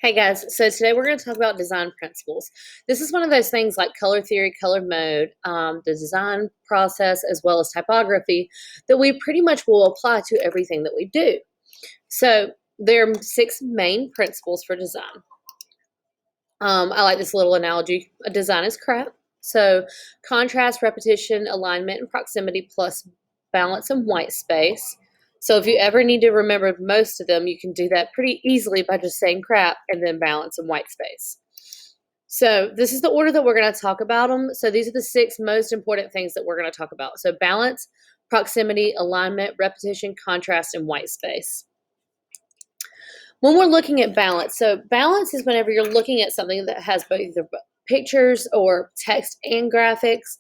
Hey guys, so today we're going to talk about design principles. This is one of those things like color theory, color mode, the design process, as well as typography that we pretty much will apply to everything that we do. So there are 6 main principles for design. I like this little analogy. A design is crap. So contrast, repetition, alignment, and proximity plus balance and white space. So if you ever need to remember most of them, you can do that pretty easily by just saying crap and then balance and white space. So this is the order that we're going to talk about them. So these are the 6 most important things that we're going to talk about. So balance, proximity, alignment, repetition, contrast, and white space. When we're looking at balance, so balance is whenever you're looking at something that has both either pictures or text and graphics,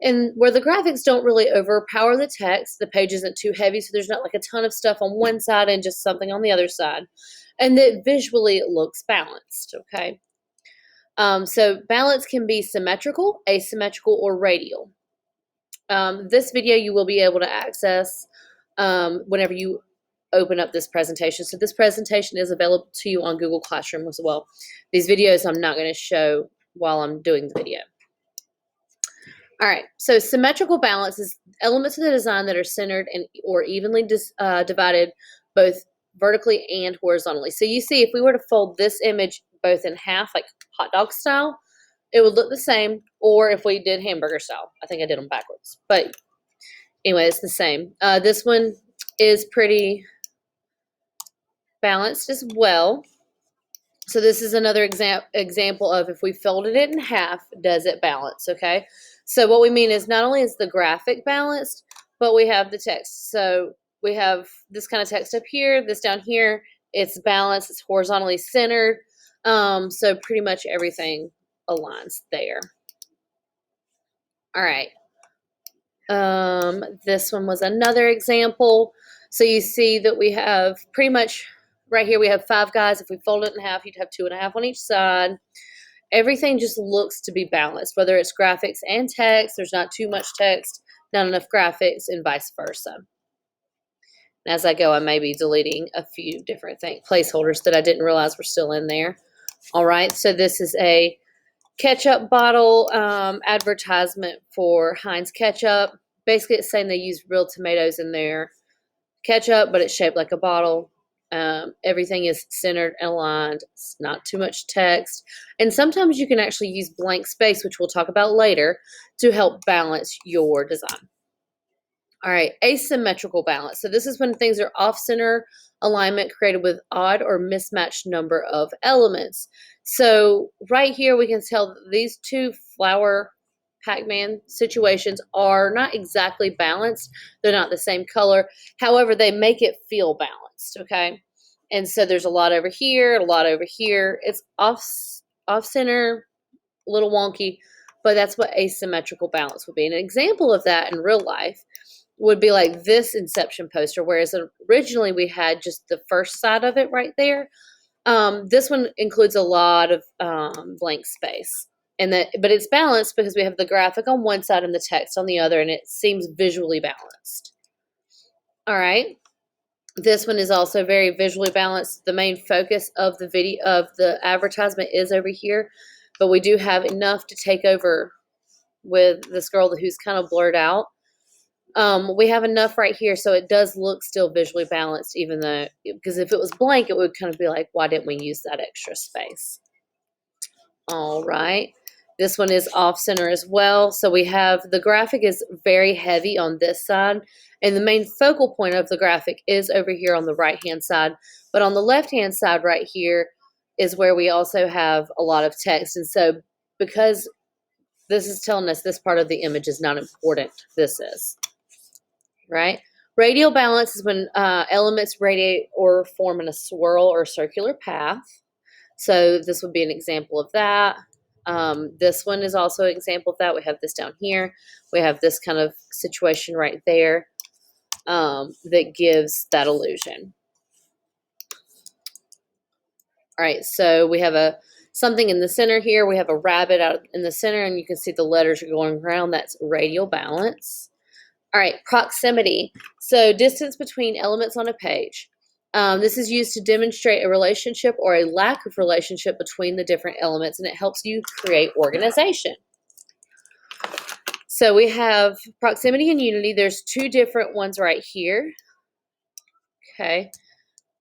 and where the graphics don't really overpower the text, the page isn't too heavy, so there's not like a ton of stuff on one side and just something on the other side, and that visually it looks balanced, okay? So balance can be symmetrical, asymmetrical, or radial. This video you will be able to access whenever you open up this presentation. So this presentation is available to you on Google Classroom as well. These videos I'm not going to show while I'm doing the video. All right, so symmetrical balance is elements of the design that are centered and or evenly divided both vertically and horizontally. So you see, if we were to fold this image both in half, like hot dog style, it would look the same, or if we did hamburger style. I think I did them backwards, but anyway, it's the same. This one is pretty balanced as well. So this is another example of if we folded it in half, does it balance, okay? So what we mean is not only is the graphic balanced, but we have the text. So we have this kind of text up here, this down here, it's balanced, it's horizontally centered. So pretty much everything aligns there. All right. This one was another example. So you see that we have pretty much right here, we have 5 guys. If we fold it in half, you'd have 2.5 on each side. Everything just looks to be balanced, whether it's graphics and text. There's not too much text, not enough graphics, and vice versa. And as I go, I may be deleting a few different placeholders that I didn't realize were still in there. All right, so this is a ketchup bottle advertisement for Heinz ketchup. Basically, it's saying they use real tomatoes in their ketchup, but it's shaped like a bottle. Everything is centered and aligned. It's not too much text. And sometimes you can actually use blank space, which we'll talk about later, to help balance your design. All right, asymmetrical balance. So this is when things are off-center alignment created with odd or mismatched number of elements. So right here we can tell that these 2 flower Pac-Man situations are not exactly balanced. They're not the same color. However, they make it feel balanced, okay? And so there's a lot over here, a lot over here. It's off-center, a little wonky, but that's what asymmetrical balance would be. An example of that in real life would be like this Inception poster, whereas originally we had just the first side of it right there. This one includes a lot of blank space, but it's balanced because we have the graphic on one side and the text on the other, and it seems visually balanced. All right, this one is also very visually balanced. The main focus of the video of the advertisement is over here, but we do have enough to take over with this girl who's kind of blurred out. We have enough right here, so it does look still visually balanced, even though, because if it was blank, it would kind of be like, why didn't we use that extra space? All right. This one is off center as well. So we have the graphic is very heavy on this side, and the main focal point of the graphic is over here on the right-hand side. But on the left-hand side right here is where we also have a lot of text. And so because this is telling us this part of the image is not important, this is. Right? Radial balance is when elements radiate or form in a swirl or circular path. So this would be an example of that. This one is also an example of that. We have this down here. We have this kind of situation right there that gives that illusion. All right, so we have something in the center here. We have a rabbit out in the center, and you can see the letters are going around. That's radial balance. All right, proximity. So distance between elements on a page. This is used to demonstrate a relationship or a lack of relationship between the different elements, and it helps you create organization. So we have proximity and unity. There's two different ones right here. Okay.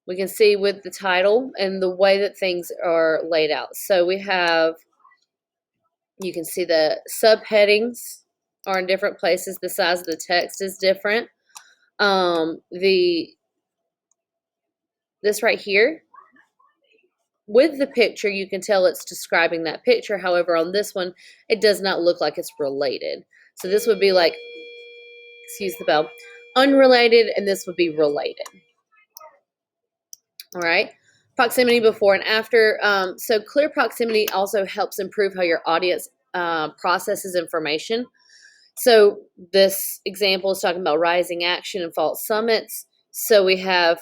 We can see with the title and the way that things are laid out. So we have, you can see the subheadings are in different places. The size of the text is different. This right here, with the picture, you can tell it's describing that picture. However, on this one, it does not look like it's related. So this would be like, excuse the bell, unrelated, and this would be related. All right. Proximity before and after. So clear proximity also helps improve how your audience processes information. So this example is talking about rising action and false summits. So we have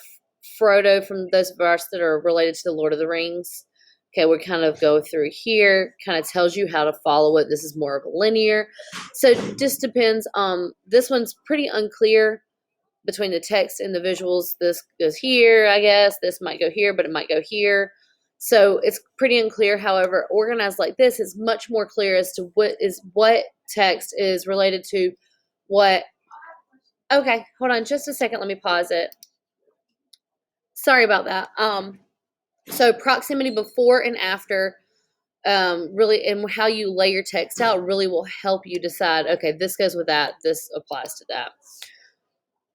Frodo from those of us that are related to the Lord of the Rings. Okay, we kind of go through here, kind of tells you how to follow it. This is more of a linear. So it just depends. This one's pretty unclear between the text and the visuals. This goes here, I guess. This might go here, but it might go here. So it's pretty unclear. However, organized like this is much more clear as to what text is related to what. Okay, hold on just a second. Let me pause it. Sorry about that. So proximity before and after, really, and how you lay your text out really will help you decide, okay, this goes with that, this applies to that.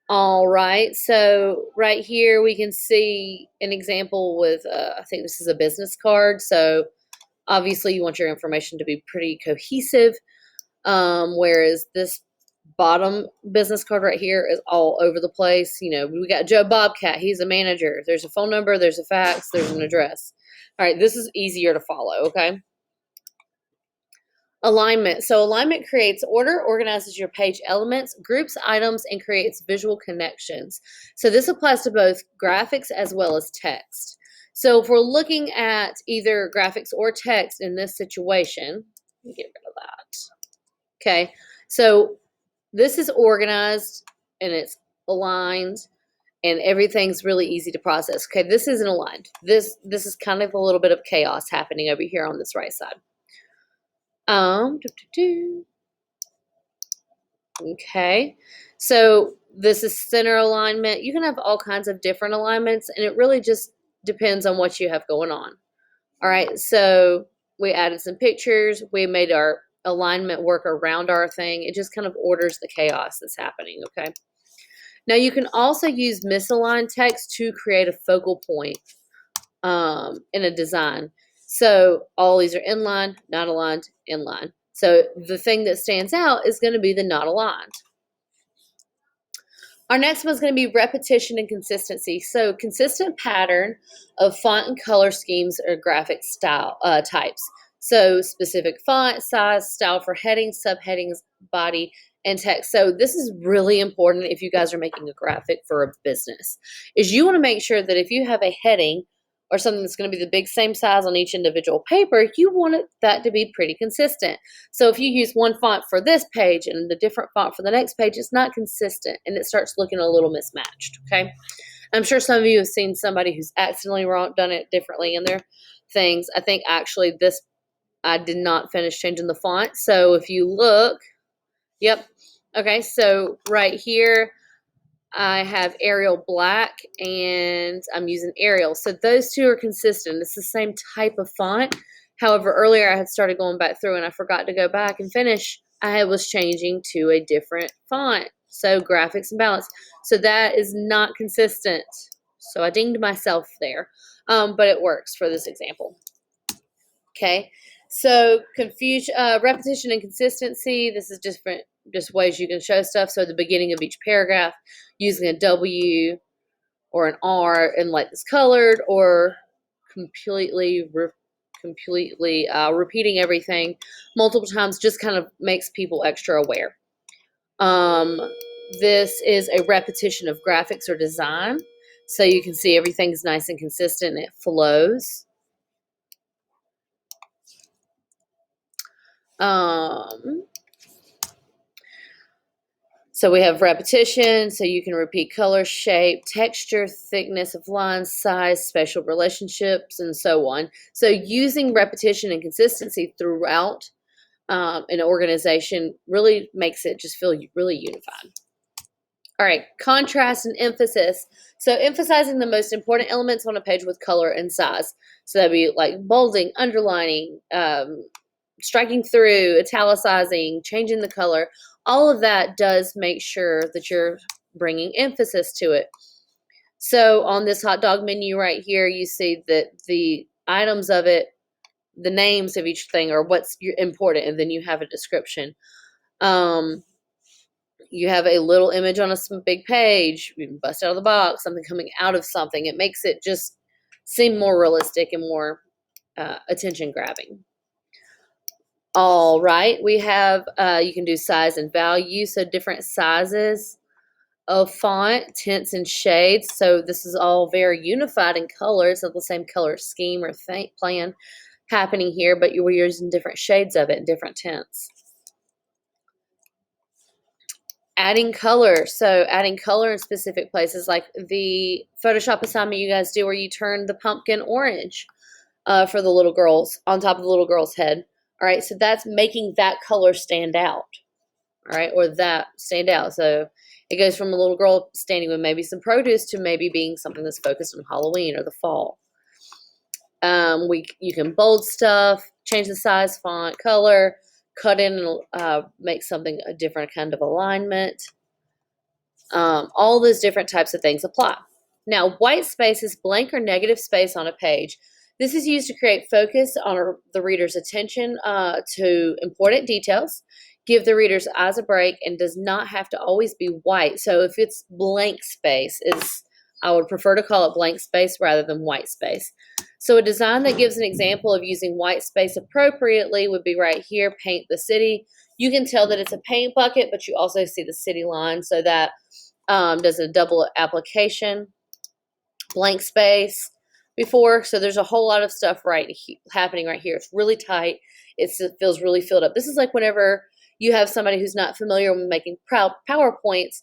All right, so right here we can see an example with, I think this is a business card. So obviously you want your information to be pretty cohesive, whereas this bottom business card right here is all over the place. You know, we got Joe Bobcat, he's a manager. There's a phone number, there's a fax, there's an address. All right, this is easier to follow, okay? Alignment. So alignment creates order, organizes your page elements, groups items, and creates visual connections. So this applies to both graphics as well as text. So if we're looking at either graphics or text in this situation, let me get rid of that. Okay, so this is organized and it's aligned and everything's really easy to process. Okay, this isn't aligned. This is kind of a little bit of chaos happening over here on this right side. Okay, so this is center alignment. You can have all kinds of different alignments, and it really just depends on what you have going on. All right, so we added some pictures. We made our alignment work around our thing. It just kind of orders the chaos that's happening, okay? Now, you can also use misaligned text to create a focal point in a design. So all these are inline, not aligned, inline. So the thing that stands out is going to be the not aligned. Our next one is going to be repetition and consistency. So consistent pattern of font and color schemes or graphic style types. So specific font, size, style for headings, subheadings, body, and text. So this is really important if you guys are making a graphic for a business, is you want to make sure that if you have a heading or something that's going to be the big same size on each individual paper, you want that to be pretty consistent. So if you use one font for this page and the different font for the next page, it's not consistent and it starts looking a little mismatched, okay? I'm sure some of you have seen somebody who's accidentally done it differently in their things. I think actually this, I did not finish changing the font. So if you look, yep, okay, so right here, I have Arial Black and I'm using Arial. So those two are consistent. It's the same type of font. However, earlier I had started going back through and I forgot to go back and finish. I was changing to a different font. So graphics and balance. So that is not consistent. So I dinged myself there. But it works for this example. Okay. So repetition and consistency. This is different, just ways you can show stuff. So at the beginning of each paragraph, using a W or an R and like this colored, or completely repeating everything multiple times just kind of makes people extra aware. This is a repetition of graphics or design. So you can see everything's nice and consistent and it flows. So we have repetition, so you can repeat color, shape, texture, thickness of lines, size, spatial relationships, and so on. So using repetition and consistency throughout an organization really makes it just feel really unified. All right, contrast and emphasis. So emphasizing the most important elements on a page with color and size. So that'd be like bolding, underlining, striking through, italicizing, changing the color. All of that does make sure that you're bringing emphasis to it. So on this hot dog menu right here, you see that the items of it, the names of each thing are what's important, and then you have a description. You have a little image on a big page, you bust out of the box, something coming out of something. It makes it just seem more realistic and more attention grabbing. All right, we have, you can do size and value, so different sizes of font, tints, and shades. So this is all very unified in color. It's not the same color scheme or plan happening here, but you're using different shades of it and different tints. Adding color. So adding color in specific places, like the Photoshop assignment you guys do where you turn the pumpkin orange for the little girls on top of the little girl's head. All right, so that's making that color stand out. All right, or that stand out. So it goes from a little girl standing with maybe some produce to maybe being something that's focused on Halloween or the fall. You can bold stuff, change the size, font, color, cut in and make something a different kind of alignment. All those different types of things apply. Now, white space is blank or negative space on a page. This is used to create focus on the reader's attention to important details, give the reader's eyes a break, and does not have to always be white. So if it's blank space, I would prefer to call it blank space rather than white space. So a design that gives an example of using white space appropriately would be right here, paint the city. You can tell that it's a paint bucket, but you also see the city line, so that does a double application. Blank space before, so there's a whole lot of stuff happening right here. It's really tight. It feels really filled up. This is like whenever you have somebody who's not familiar with making PowerPoints,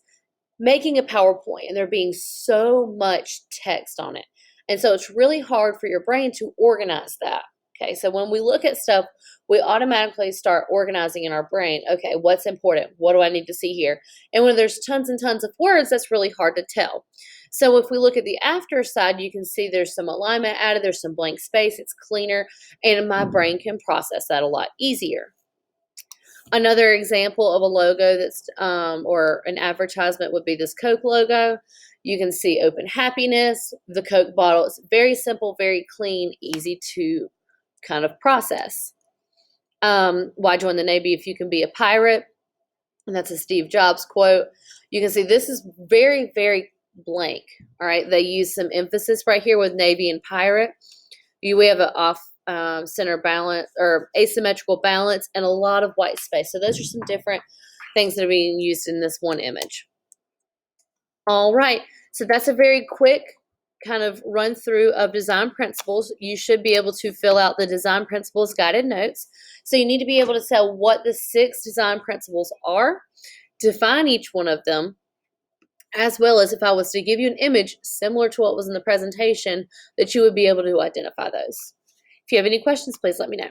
making a PowerPoint, and there being so much text on it. And so it's really hard for your brain to organize that. Okay, so when we look at stuff, we automatically start organizing in our brain. Okay, what's important? What do I need to see here? And when there's tons and tons of words, that's really hard to tell. So if we look at the after side, you can see there's some alignment added, there's some blank space, it's cleaner, and my brain can process that a lot easier. Another example of a logo that's or an advertisement would be this Coke logo. You can see open happiness, the Coke bottle. It's very simple, very clean, easy to kind of process. Why join the Navy if you can be a pirate? And that's a Steve Jobs quote. You can see this is very, very blank. All right, they use some emphasis right here with Navy and pirate. We have an off center balance or asymmetrical balance and a lot of white space. So those are some different things that are being used in this one image. All right, so that's a very quick kind of run through of design principles. You should be able to fill out the design principles guided notes. So you need to be able to tell what the 6 design principles are, define each one of them, as well as if I was to give you an image similar to what was in the presentation, that you would be able to identify those. If you have any questions, please let me know.